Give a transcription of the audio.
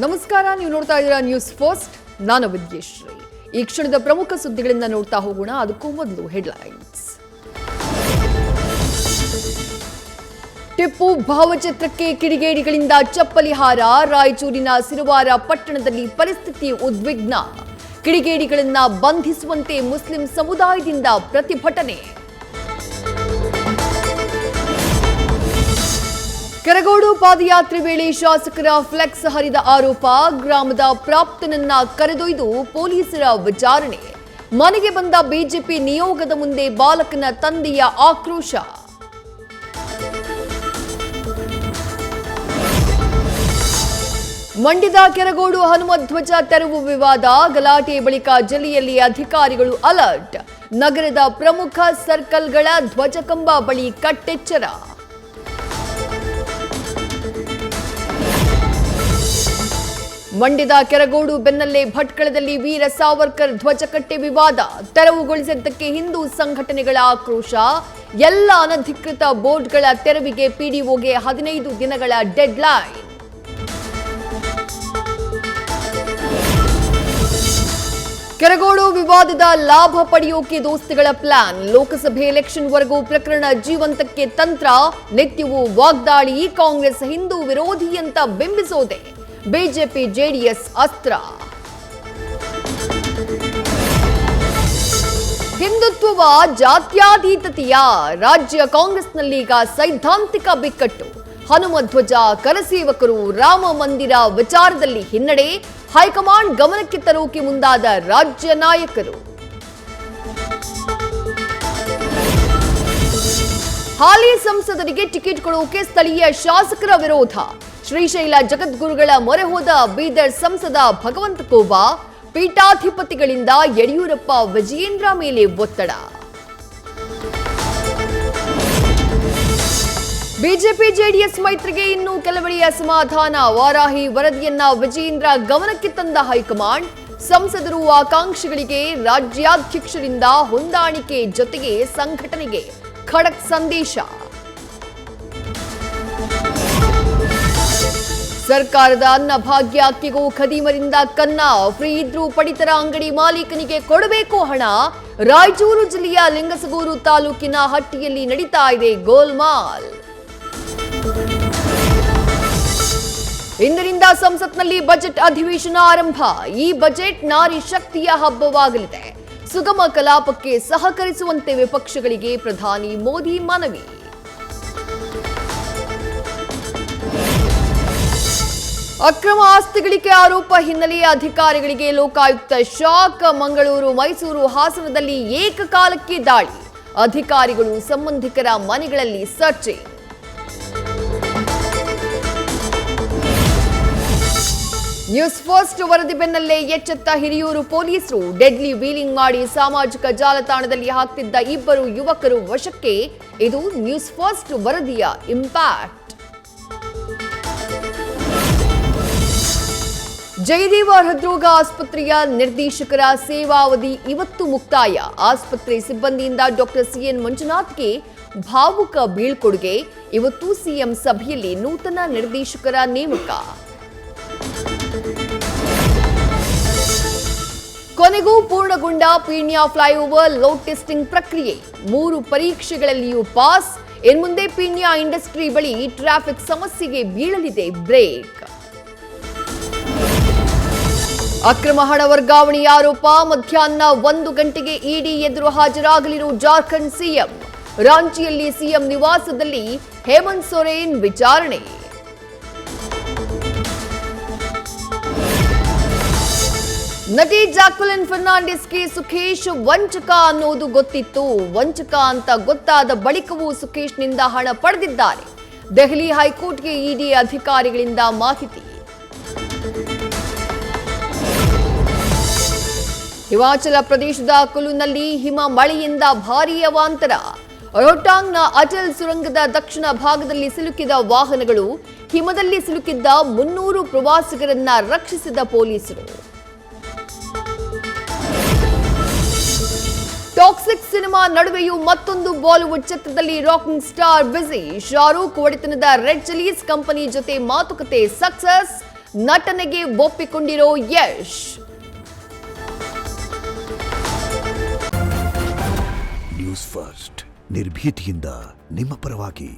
ನಮಸ್ಕಾರ, ನೀವು ನೋಡ್ತಾ ಇದ್ದೀರಾ ನ್ಯೂಸ್ ಫಸ್ಟ್. ನಾನು ವಿದ್ಯೇಶ್ರೀ. ಈ ಕ್ಷಣದ ಪ್ರಮುಖ ಸುದ್ದಿಗಳಿಂದ ನೋಡ್ತಾ ಹೋಗೋಣ. ಅದಕ್ಕೂ ಮೊದಲು ಹೆಡ್ಲೈನ್ಸ್. ಟಿಪ್ಪು ಭಾವಚಿತ್ರಕ್ಕೆ ಕಿಡಿಗೇಡಿಗಳಿಂದ ಚಪ್ಪಲಿ ಹಾರ. ರಾಯಚೂರಿನ ಸಿರುವಾರ ಪಟ್ಟಣದಲ್ಲಿ ಪರಿಸ್ಥಿತಿ ಉದ್ವಿಗ್ನ. ಕಿಡಿಗೇಡಿಗಳನ್ನ ಬಂಧಿಸುವಂತೆ ಮುಸ್ಲಿಂ ಸಮುದಾಯದಿಂದ ಪ್ರತಿಭಟನೆ. ಕೆರಗೋಡು ಪಾದಯಾತ್ರೆ ವೇಳೆ ಶಾಸಕರ ಫ್ಲೆಕ್ಸ್ ಹರಿದ ಆರೋಪ. ಗ್ರಾಮದ ಪ್ರಾಪ್ತನನ್ನ ಕರೆದೊಯ್ದು ಪೊಲೀಸರ ವಿಚಾರಣೆ. ಮನೆಗೆ ಬಂದ ಬಿಜೆಪಿ ನಿಯೋಗದ ಮುಂದೆ ಬಾಲಕನ ತಂದೆಯ ಆಕ್ರೋಶ. ಮಂಡ್ಯದ ಕೆರಗೋಡು ಹನುಮಧ್ವಜ ತೆರವು ವಿವಾದ. ಗಲಾಟೆ ಬಳಿಕ ಜಿಲ್ಲೆಯಲ್ಲಿ ಅಧಿಕಾರಿಗಳು ಅಲರ್ಟ್. ನಗರದ ಪ್ರಮುಖ ಸರ್ಕಲ್ಗಳ ಧ್ವಜಕಂಬ ಬಳಿ ಕಟ್ಟೆಚ್ಚರ. ಮಂಡ್ಯದ ಕೆರಗೋಡು ಬೆನ್ನಲ್ಲೇ ಭಟ್ಕಳದಲ್ಲಿ ವೀರ ಸಾವರ್ಕರ್ ಧ್ವಜಕಟ್ಟೆ ವಿವಾದ. ತೆರವುಗೊಳಿಸಿದ್ದಕ್ಕೆ ಹಿಂದೂ ಸಂಘಟನೆಗಳ ಆಕ್ರೋಶ. ಎಲ್ಲ ಅನಧಿಕೃತ ಬೋರ್ಡ್ಗಳ ತೆರವಿಗೆ ಪಿಡಿಒಗೆ 15 ದಿನಗಳ ಡೆಡ್ಲೈನ್. ಕೆರಗೋಡು ವಿವಾದದ ಲಾಭ ಪಡೆಯೋಕೆ ದೋಸ್ತಿಗಳ ಪ್ಲಾನ್. ಲೋಕಸಭೆ ಎಲೆಕ್ಷನ್ ವರೆಗೂ ಪ್ರಕರಣ ಜೀವಂತಕ್ಕೆ ತಂತ್ರ. ನಿತ್ಯವೂ ವಾಗ್ದಾಳಿ. ಕಾಂಗ್ರೆಸ್ ಹಿಂದೂ ವಿರೋಧಿ ಅಂತ ಬಿಂಬಿಸೋದೆ ಬಿಜೆಪಿ ಜೆಡಿಎಸ್ ಅಸ್ತ್ರ. ಹಿಂದುತ್ವವ ಜಾತ್ಯಾತೀತತೆಯ. ರಾಜ್ಯ ಕಾಂಗ್ರೆಸ್ನಲ್ಲೀಗ ಸೈದ್ಧಾಂತಿಕ ಬಿಕ್ಕಟ್ಟು. ಹನುಮಧ್ವಜ, ಕರಸೇವಕರು, ರಾಮ ಮಂದಿರ ವಿಚಾರದಲ್ಲಿ ಹಿನ್ನಡೆ. ಹೈಕಮಾಂಡ್ ಗಮನಕ್ಕೆ ತರೋಕೆ ಮುಂದಾದ ರಾಜ್ಯ ನಾಯಕರು. ಹಾಲಿ ಸಂಸದರಿಗೆ ಟಿಕೆಟ್ ಕೊಡೋಕೆ ಸ್ಥಳೀಯ ಶಾಸಕರ ವಿರೋಧ. ಶ್ರೀಶೈಲ ಜಗದ್ಗುರುಗಳ ಮೊರೆ ಹೋದ ಬೀದರ್ ಸಂಸದ ಭಗವಂತ ಖೂಬಾ. ಪೀಠಾಧಿಪತಿಗಳಿಂದ ಯಡಿಯೂರಪ್ಪ ವಿಜಯೇಂದ್ರ ಮೇಲೆ ಒತ್ತಡ. ಬಿಜೆಪಿ ಜೆಡಿಎಸ್ ಮೈತ್ರಿಗೆ ಇನ್ನೂ ಕೆಲವೆಡೆ ಅಸಮಾಧಾನ. ವಾರಾಹಿ ವರದಿಯನ್ನ ವಿಜಯೇಂದ್ರ ಗಮನಕ್ಕೆ ತಂದ ಹೈಕಮಾಂಡ್. ಸಂಸದರು ಆಕಾಂಕ್ಷಿಗಳಿಗೆ ರಾಜ್ಯಾಧ್ಯಕ್ಷರಿಂದ ಹೊಂದಾಣಿಕೆ ಜೊತೆಗೆ ಸಂಘಟನೆಗೆ ಖಡಕ್ ಸಂದೇಶ. ಸರ್ಕಾರದ ಅನ್ನಭಾಗ್ಯ ಅಕ್ಕಿಗೂ ಖದೀಮರಿಂದ ಕನ್ನ. ಫ್ರೀ ಇದ್ರೂ ಪಡಿತರ ಅಂಗಡಿ ಮಾಲೀಕನಿಗೆ ಕೊಡಬೇಕು ಹಣ. ರಾಯಚೂರು ಜಿಲ್ಲೆಯ ಲಿಂಗಸಗೂರು ತಾಲೂಕಿನ ಹಟ್ಟಿಯಲ್ಲಿ ನಡೀತಾ ಇದೆ ಗೋಲ್ಮಾಲ್. ಇಂದಿನಿಂದ ಸಂಸತ್ನಲ್ಲಿ ಬಜೆಟ್ ಅಧಿವೇಶನ ಆರಂಭ. ಈ ಬಜೆಟ್ ನಾರಿ ಶಕ್ತಿಯ ಹಬ್ಬವಾಗಲಿದೆ. ಸುಗಮ ಕಲಾಪಕ್ಕೆ ಸಹಕರಿಸುವಂತೆ ವಿಪಕ್ಷಗಳಿಗೆ ಪ್ರಧಾನಿ ಮೋದಿ ಮನವಿ. ಅಕ್ರಮ ಆಸ್ತಿ ಗಳಿಕೆ ಆರೋಪ ಹಿನ್ನೆಲೆ ಅಧಿಕಾರಿಗಳಿಗೆ ಲೋಕಾಯುಕ್ತ ಶಾಕ್. ಮಂಗಳೂರು, ಮೈಸೂರು, ಹಾಸನದಲ್ಲಿ ಏಕಕಾಲಕ್ಕೆ ದಾಳಿ. ಅಧಿಕಾರಿಗಳು ಸಂಬಂಧಿಕರ ಮನೆಗಳಲ್ಲಿ ಸರ್ಚಿಂಗ್. ನ್ಯೂಸ್ ಫಸ್ಟ್ ವರದಿ ಬೆನ್ನಲ್ಲೇ ಎಚ್ಚೆತ್ತ ಹಿರಿಯೂರು ಪೊಲೀಸರು. ಡೆಡ್ಲಿ ವೀಲಿಂಗ್ ಮಾಡಿ ಸಾಮಾಜಿಕ ಜಾಲತಾಣದಲ್ಲಿ ಹಾಕ್ತಿದ್ದ 2 ಯುವಕರು ವಶಕ್ಕೆ. ಇದು ನ್ಯೂಸ್ ಫಸ್ಟ್ ವರದಿಯ ಇಂಪ್ಯಾಕ್ಟ್. ಜಯದೇವ ಹೃದ್ರೋಗ ಆಸ್ಪತ್ರೆಯ ನಿರ್ದೇಶಕರ ಸೇವಾವಧಿ ಇವತ್ತು ಮುಕ್ತಾಯ. ಆಸ್ಪತ್ರೆ ಸಿಬ್ಬಂದಿಯಿಂದ ಡಾಕ್ಟರ್ ಸಿಎನ್ ಮಂಜುನಾಥ್ಗೆ ಭಾವುಕ ಬೀಳ್ಕೊಡುಗೆ. ಇವತ್ತು ಸಿಎಂ ಸಭೆಯಲ್ಲಿ ನೂತನ ನಿರ್ದೇಶಕರ ನೇಮಕ. ಕೊನೆಗೂ ಪೂರ್ಣಗೊಂಡ ಪೀಣ್ಯ ಫ್ಲೈಓವರ್ ಲೋಡ್ ಟೆಸ್ಟಿಂಗ್ ಪ್ರಕ್ರಿಯೆ. 3 ಪರೀಕ್ಷೆಗಳಲ್ಲಿಯೂ ಪಾಸ್. ಇನ್ಮುಂದೆ ಪೀಣ್ಯ ಇಂಡಸ್ಟ್ರಿ ಬಳಿ ಟ್ರಾಫಿಕ್ ಸಮಸ್ಯೆಗೆ ಬೀಳಲಿದೆ ಬ್ರೇಕ್. ಅಕ್ರಮ ಹಣ ವರ್ಗಾವಣೆ ಆರೋಪ. ಮಧ್ಯಾಹ್ನ 1 ಗಂಟೆಗೆ ಇಡಿ ಎದುರು ಹಾಜರಾಗಲಿರುವ ಜಾರ್ಖಂಡ್ ಸಿಎಂ. ರಾಂಚಿಯಲ್ಲಿ ಸಿಎಂ ನಿವಾಸದಲ್ಲಿ ಹೇಮಂತ್ ಸೊರೇನ್ ವಿಚಾರಣೆ. ನಟಿ ಜಾಕ್ವೆಲಿನ್ ಫರ್ನಾಂಡಿಸ್ಗೆ ಸುಖೇಶ್ ವಂಚಕ ಅನ್ನೋದು ಗೊತ್ತಿತ್ತು. ವಂಚಕ ಅಂತ ಗೊತ್ತಾದ ಬಳಿಕವೂ ಸುಖೇಶ್ನಿಂದ ಹಣ ಪಡೆದಿದ್ದಾರೆ. ದೆಹಲಿ ಹೈಕೋರ್ಟ್ಗೆ ಇಡಿ ಅಧಿಕಾರಿಗಳಿಂದ ಮಾಹಿತಿ. ಹಿಮಾಚಲ ಪ್ರದೇಶದ ಕುಲುನಲ್ಲಿ ಹಿಮ ಮಳೆಯಿಂದ ಭಾರೀ ಅವಾಂತರ. ರೋಹ್ಟಾಂಗ್ನ ಅಟಲ್ ಸುರಂಗದ ದಕ್ಷಿಣ ಭಾಗದಲ್ಲಿ ಸಿಲುಕಿದ ವಾಹನಗಳು. ಹಿಮದಲ್ಲಿ ಸಿಲುಕಿದ್ದ 300 ಪ್ರವಾಸಿಗರನ್ನ ರಕ್ಷಿಸಿದ ಪೊಲೀಸರು. ಟಾಕ್ಸಿಕ್ ಸಿನಿಮಾ ನಡುವೆಯೂ ಮತ್ತೊಂದು ಬಾಲಿವುಡ್ ಚಿತ್ರದಲ್ಲಿ ರಾಕಿಂಗ್ ಸ್ಟಾರ್ ಬ್ಯುಸಿ. ಶಾರೂಕ್ ಒಡೆತನದ ರೆಡ್ ಚಿಲೀಸ್ ಕಂಪನಿ ಜೊತೆ ಮಾತುಕತೆ ಸಕ್ಸಸ್. ನಟನೆಗೆ ಒಪ್ಪಿಕೊಂಡಿರೋ ಯಶ್. ನ್ಯೂಸ್ ಫಸ್ಟ್ ನಿರ್ಭೀತಿಯಿಂದ ನಿಮ್ಮ ಪರವಾಗಿ.